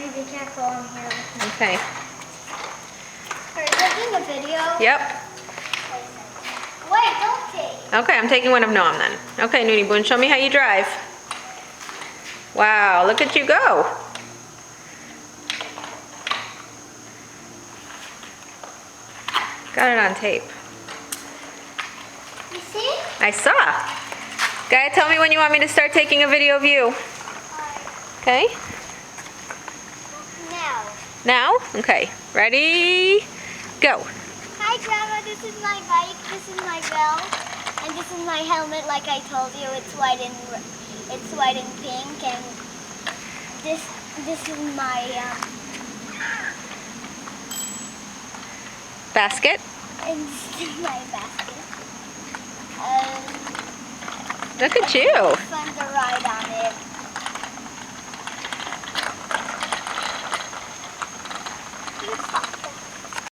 Mommy, be careful on here. Okay. Are you taking a video? Yep. Wait, don't take. Okay, I'm taking one of Nom then. Okay, Noonie Boon, show me how you drive. Wow, look at you go. Got it on tape. You see? I saw. Gaia, tell me when you want me to start taking a video of you. Okay? Now. Now? Okay. Ready? Go. Hi, Grandma. This is my bike. This is my bell, and this is my helmet. Like I told you, it's white and pink, and this is my Basket. and this is my basket. Look at you. It's fun to ride on it.